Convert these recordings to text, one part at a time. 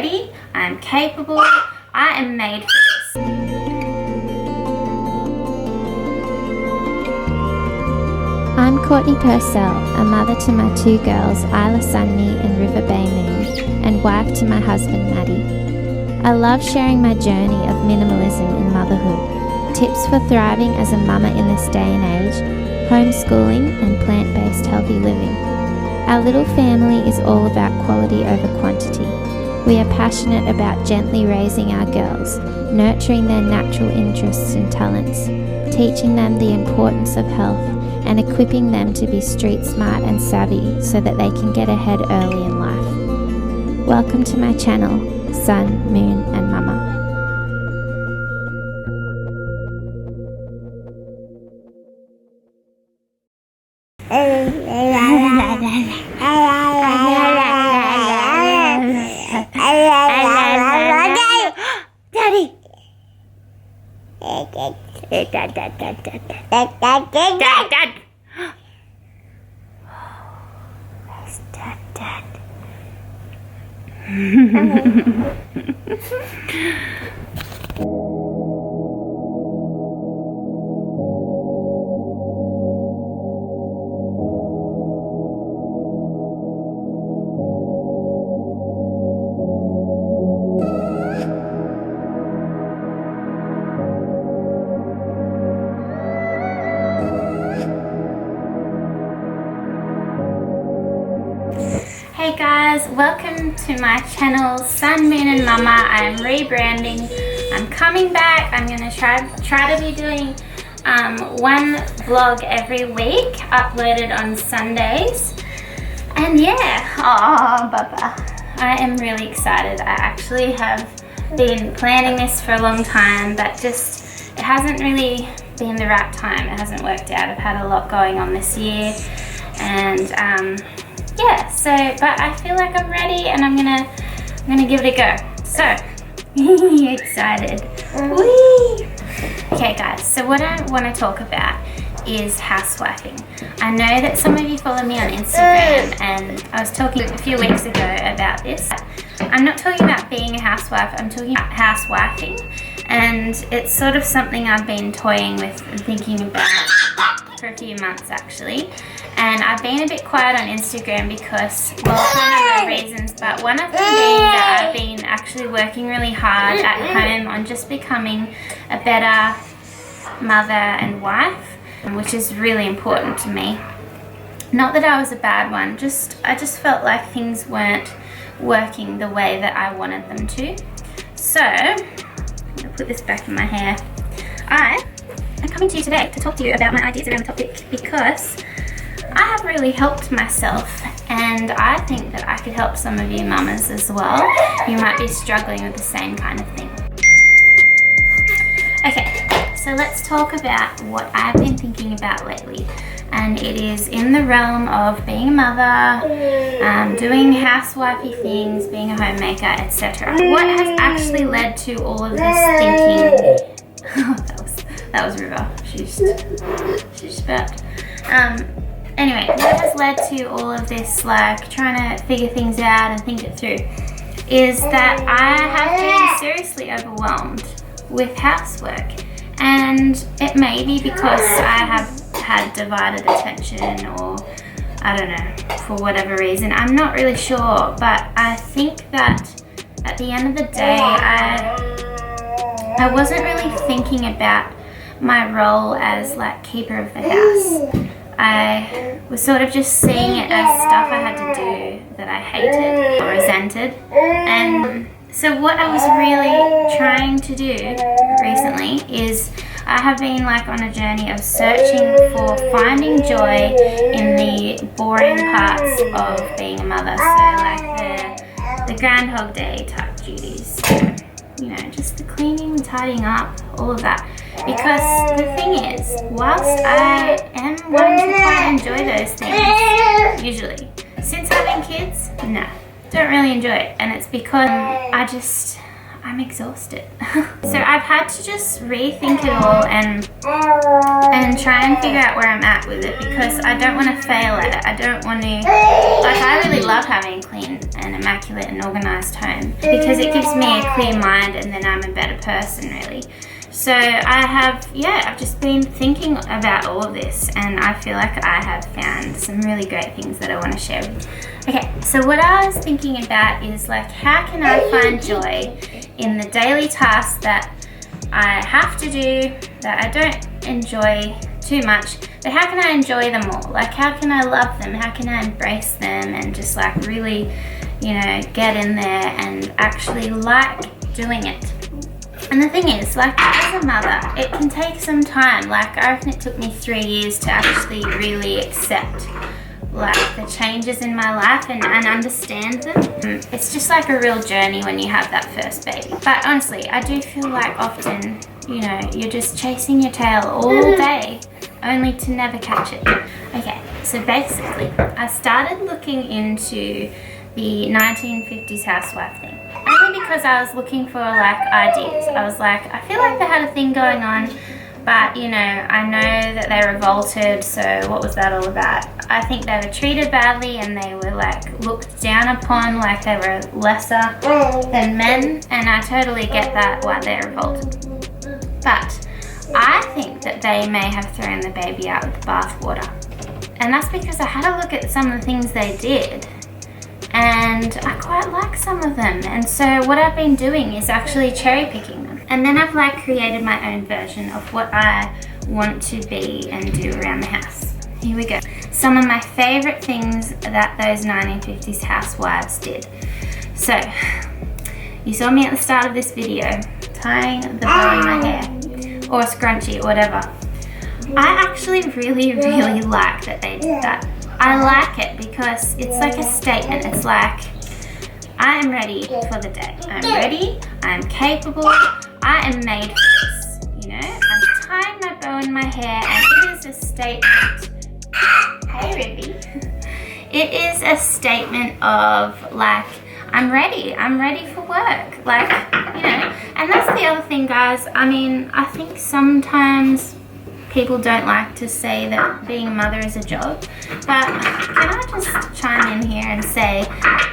ready, I'm capable, I am made for this. I'm Courtney Purcell, a mother to my 2 girls, Isla Sunny and River Bay Moon, and wife to my husband, Maddie. I love sharing my journey of minimalism in motherhood, tips for thriving as a mama in this day and age, homeschooling and plant-based healthy living. Our little family is all about quality over quantity. We are passionate about gently raising our girls, nurturing their natural interests and talents, teaching them the importance of health, and equipping them to be street smart and savvy so that they can get ahead early in life. Welcome to my channel, Sun, Moon and Mama. Daddy! Dad! Where's Dad? Hey guys, welcome to my channel Sun, Moon and Mama. I'm rebranding. I'm coming back. I'm gonna try to be doing one vlog every week, uploaded on Sundays. And yeah, Baba, I am really excited. I actually have been planning this for a long time, but just it hasn't really been the right time. It hasn't worked out. I've had a lot going on this year, and yeah, so, but I feel like I'm ready and I'm gonna give it a go. So, excited. Whee! Okay guys, so what I want to talk about is housewifing. I know that some of you follow me on Instagram, and I was talking a few weeks ago about this. I'm not talking about being a housewife, I'm talking about housewifing. And it's sort of something I've been toying with and thinking about for a few months actually. And I've been a bit quiet on Instagram because, well, for a number of reasons, but one of them being that I've been actually working really hard at home on just becoming a better mother and wife, which is really important to me. Not that I was a bad one, I just felt like things weren't working the way that I wanted them to. So, I'm gonna put this back in my hair. I'm coming to you today to talk to you about my ideas around the topic because I have really helped myself, and I think that I could help some of you mamas as well. You might be struggling with the same kind of thing. Okay, so let's talk about what I've been thinking about lately. And it is in the realm of being a mother, doing housewifey things, being a homemaker, etc. What has actually led to all of this thinking? Oh, that was River. She just burped. Anyway, what has led to all of this, like trying to figure things out and think it through, is that I have been seriously overwhelmed with housework. And it may be because I have had divided attention, or I don't know, for whatever reason. I'm not really sure, but I think that at the end of the day, I wasn't really thinking about my role as like keeper of the house. I was sort of just seeing it as stuff I had to do that I hated or resented. And so what I was really trying to do recently is I have been like on a journey of searching for finding joy in the boring parts of being a mother. So like the Groundhog Day type duties, you know, just the cleaning and tidying up, all of that. Because the thing is, whilst I am one to quite enjoy those things, usually, since having kids, no, don't really enjoy it. And it's because I'm exhausted. So I've had to just rethink it all and try and figure out where I'm at with it, because I don't want to fail at it. I don't want to, like, I really love having a clean and immaculate and organized home, because it gives me a clear mind and then I'm a better person, really. So I've just been thinking about all of this, and I feel like I have found some really great things that I want to share with you. Okay, so what I was thinking about is, like, how can I find joy in the daily tasks that I have to do that I don't enjoy too much, but how can I enjoy them all? Like, how can I love them? How can I embrace them and just, like, really, you know, get in there and actually like doing it? And the thing is, like, as a mother, it can take some time. Like, I reckon it took me 3 years to actually really accept, like, the changes in my life and understand them. It's just like a real journey when you have that first baby. But honestly, I do feel like often, you know, you're just chasing your tail all day only to never catch it. Okay, so basically, I started looking into the 1950s housewife thing. Only because I was looking for, like, ideas. I was like, I feel like they had a thing going on, but, you know, I know that they revolted, so what was that all about? I think they were treated badly and they were, like, looked down upon, like they were lesser than men, and I totally get that, why they revolted. But I think that they may have thrown the baby out with the bathwater. And that's because I had a look at some of the things they did, and I quite like some of them. And so what I've been doing is actually cherry picking them. And then I've, like, created my own version of what I want to be and do around the house. Here we go. Some of my favorite things that those 1950s housewives did. So, you saw me at the start of this video tying the bow in my hair, or a scrunchie or whatever. I actually really like that they did that. I like it because it's like a statement. It's like, I am ready for the day. I'm ready, I'm capable, I am made for this. You know, I'm tying my bow in my hair, and it is a statement. Hey, Ribby. It is a statement of, like, I'm ready for work. Like, you know, and that's the other thing, guys. I mean, I think sometimes people don't like to say that being a mother is a job, but can I just chime in here and say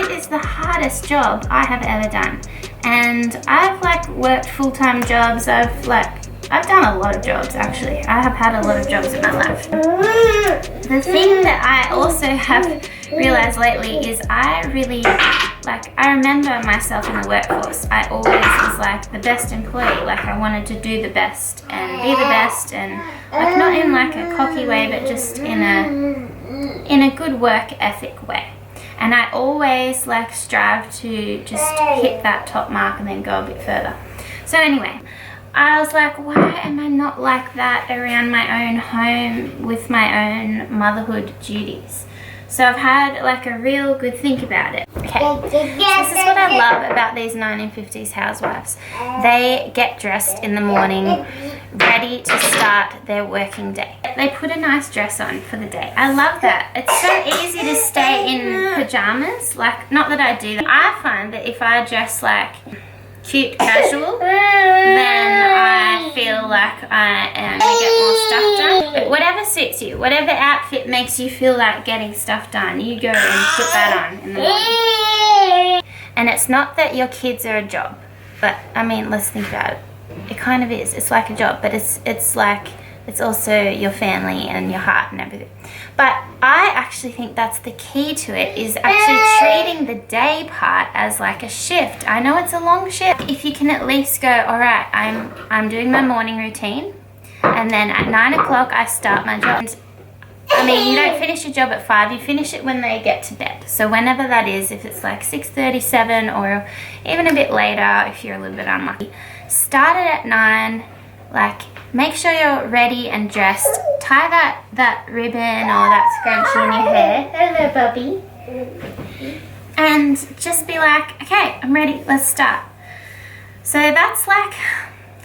it is the hardest job I have ever done. And I've, like, worked full-time jobs. I've done a lot of jobs, actually. I have had a lot of jobs in my life. The thing that I also have realized lately is I really, like, I remember myself in the workforce. I always was, like, the best employee. Like, I wanted to do the best and be the best, and, like, not in, like, a cocky way, but just in a good work ethic way. And I always, like, strive to just hit that top mark and then go a bit further. So anyway, I was like, why am I not like that around my own home with my own motherhood duties? So I've had, like, a real good think about it. Okay, so this is what I love about these 1950s housewives. They get dressed in the morning, ready to start their working day. They put a nice dress on for the day. I love that. It's so easy to stay in pajamas. Like, not that I do that. I find that if I dress, like, cute casual, then I feel like I am going to get more stuff done. But whatever suits you, whatever outfit makes you feel like getting stuff done, you go and put that on in the morning. And it's not that your kids are a job, but I mean, let's think about it. It kind of is. It's like a job, but it's like, it's also your family and your heart and everything. But I actually think that's the key to it, is actually treating the day part as like a shift. I know it's a long shift. If you can at least go, all right, I'm doing my morning routine, and then at 9 o'clock I start my job. And, I mean, you don't finish your job at 5, you finish it when they get to bed. So whenever that is, if it's like 6:37 or even a bit later if you're a little bit unlucky, start it at 9, like, make sure you're ready and dressed. Tie that ribbon or that scrunchie in your hair. Hello, Bubby. And just be like, okay, I'm ready, let's start. So that's, like,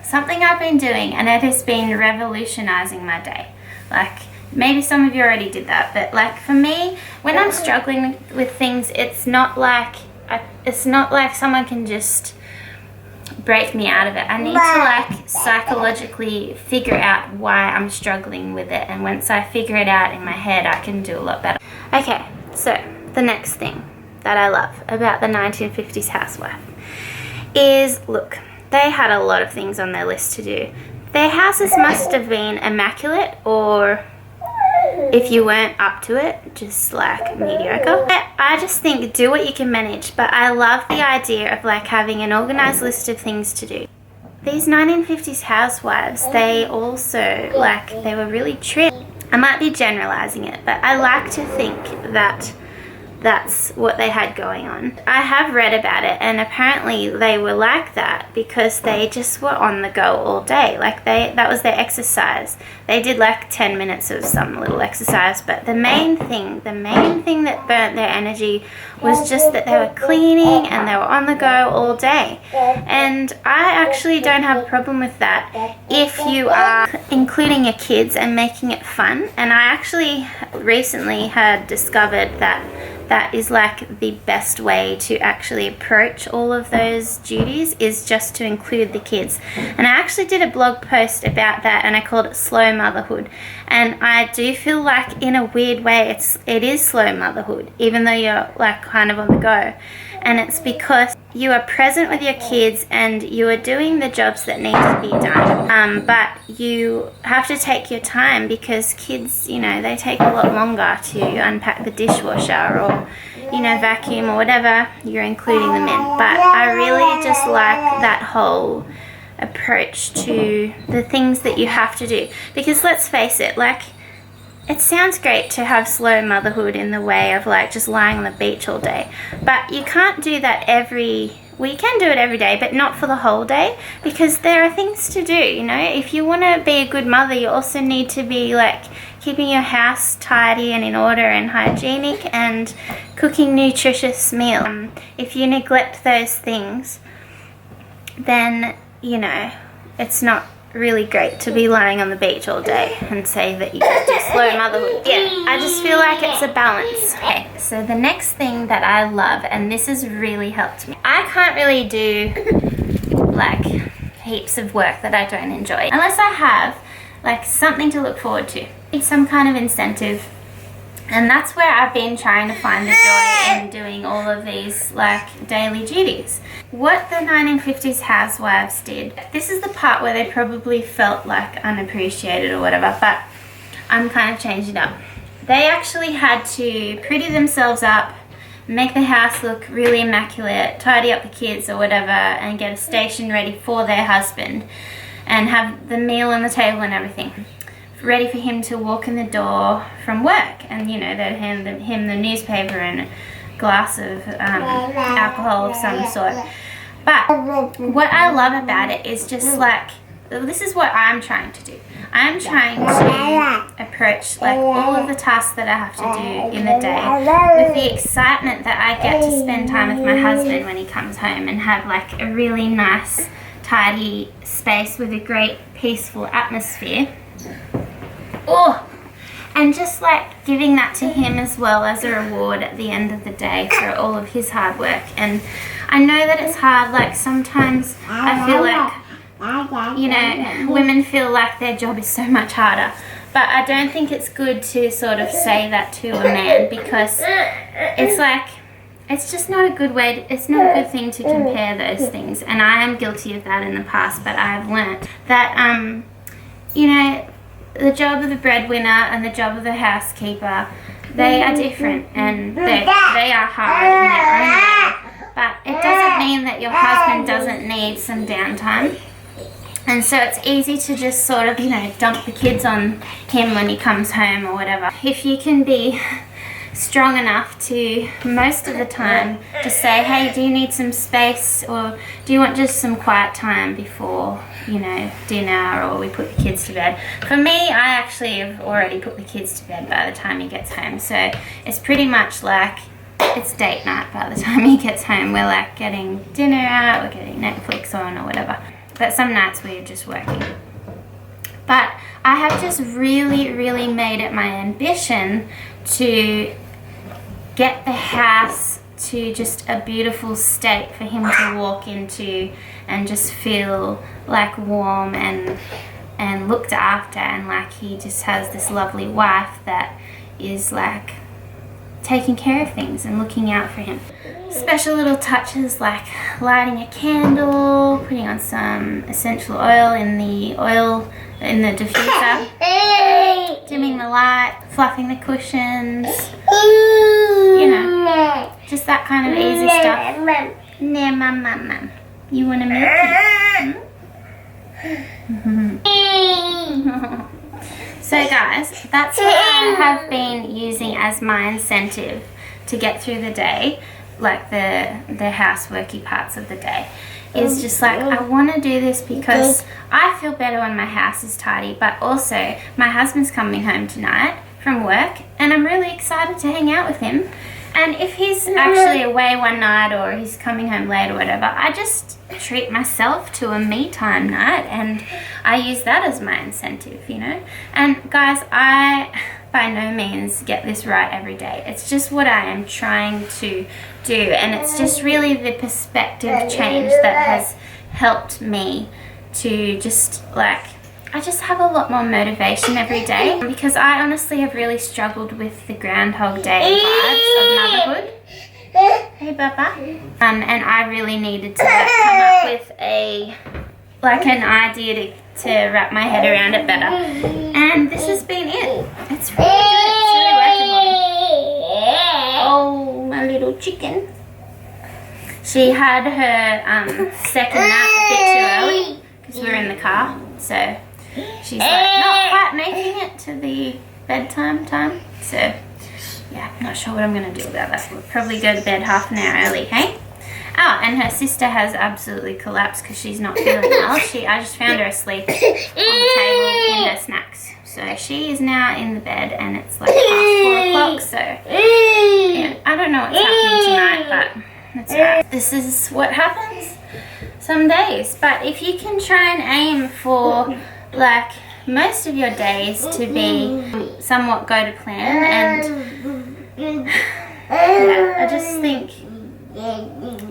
something I've been doing, and it has been revolutionizing my day. Like, maybe some of you already did that, but, like, for me, when I'm struggling with things, it's not like someone can just break me out of it. I need to like psychologically figure out why I'm struggling with it, and once I figure it out in my head, I can do a lot better. Okay, so the next thing that I love about the 1950s housewife is, look, they had a lot of things on their list to do. Their houses must have been immaculate, or if you weren't up to it, just like mediocre. I just think do what you can manage, but I love the idea of like having an organized list of things to do. These 1950s housewives, they also, like, they were really trim. I might be generalizing it, but I like to think that that's what they had going on. I have read about it, and apparently they were like that because they just were on the go all day. Like that was their exercise. They did like 10 minutes of some little exercise, but the main thing that burnt their energy was just that they were cleaning and they were on the go all day. And I actually don't have a problem with that if you are including your kids and making it fun. And I actually recently had discovered that is like the best way to actually approach all of those duties, is just to include the kids. And I actually did a blog post about that, and I called it slow motherhood. And I do feel like in a weird way it is slow motherhood, even though you're like kind of on the go. And it's because you are present with your kids and you are doing the jobs that need to be done. But you have to take your time because kids, you know, they take a lot longer to unpack the dishwasher or, you know, vacuum or whatever you're including them in. But I really just like that whole approach to the things that you have to do. Because let's face it, like, it sounds great to have slow motherhood in the way of like just lying on the beach all day, but you can't do that we can do it every day, but not for the whole day, because there are things to do, you know. If you want to be a good mother, you also need to be like keeping your house tidy and in order and hygienic and cooking nutritious meals. If you neglect those things, then, you know, it's not really great to be lying on the beach all day and say that you do slow motherhood. Yeah, I just feel like it's a balance. Okay, so the next thing that I love, and this has really helped me, I can't really do like heaps of work that I don't enjoy unless I have like something to look forward to, some kind of incentive. And that's where I've been trying to find the joy in doing all of these like daily duties. What the 1950s housewives did, this is the part where they probably felt like unappreciated or whatever, but I'm kind of changing it up. They actually had to pretty themselves up, make the house look really immaculate, tidy up the kids or whatever, and get a station ready for their husband and have the meal on the table and everything, ready for him to walk in the door from work. And, you know, they'd hand him the newspaper and a glass of alcohol of some sort. But what I love about it is just like, this is what I'm trying to do. I'm trying to approach like all of the tasks that I have to do in the day with the excitement that I get to spend time with my husband when he comes home and have like a really nice, tidy space with a great, peaceful atmosphere. Oh, and just like giving that to him as well as a reward at the end of the day for all of his hard work. And I know that it's hard, like sometimes I feel like, you know, women feel like their job is so much harder, but I don't think it's good to sort of say that to a man, because it's like, it's just not a good way, it's not a good thing to compare those things. And I am guilty of that in the past, but I've learnt that, you know, the job of the breadwinner and the job of the housekeeper, they are different, and they are hard in their own way. But it doesn't mean that your husband doesn't need some downtime. And so it's easy to just sort of, you know, dump the kids on him when he comes home or whatever. If you can be strong enough to, most of the time, to say, hey, do you need some space, or do you want just some quiet time before, you know, dinner, or we put the kids to bed. For me, I actually have already put the kids to bed by the time he gets home, so it's pretty much like it's date night by the time he gets home. We're like getting dinner out, we're getting Netflix on or whatever, but some nights we're just working. But I have just really made it my ambition to get the house to just a beautiful state for him to walk into and just feel like warm and looked after, and like he just has this lovely wife that is like taking care of things and looking out for him. Special little touches like lighting a candle, putting on some essential oil in the diffuser, dimming the light, fluffing the cushions, you know, just that kind of easy stuff. Nah, mum. You want a milky? So guys, that's what I have been using as my incentive to get through the day, like the houseworky parts of the day, is just like, I want to do this because I feel better when my house is tidy, but also my husband's coming home tonight from work and I'm really excited to hang out with him. And if he's actually away one night or he's coming home late or whatever, I just treat myself to a me time night and I use that as my incentive, you know. And guys, I by no means get this right every day. It's just what I am trying to do, and it's just really the perspective change that has helped me to just like, I just have a lot more motivation every day, because I honestly have really struggled with the Groundhog Day vibes of motherhood. Hey, Baba. And I really needed to like, come up with an idea to wrap my head around it better. And this has been it. It's really good. It's really working on me. Oh, my little chicken. She had her second nap a bit too early because we were in the car. So she's like not quite making it to the bedtime time. So yeah, not sure what I'm going to do about that. We'll probably go to bed half an hour early, hey? Oh, and her sister has absolutely collapsed because she's not feeling well. I just found her asleep on the table in her snacks. So she is now in the bed and it's like past 4 o'clock. So yeah, I don't know what's happening tonight, but that's right. This is what happens some days. But if you can try and aim for like most of your days to be somewhat go to plan, and yeah, I just think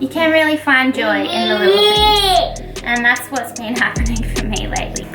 you can really find joy in the little things, and that's what's been happening for me lately.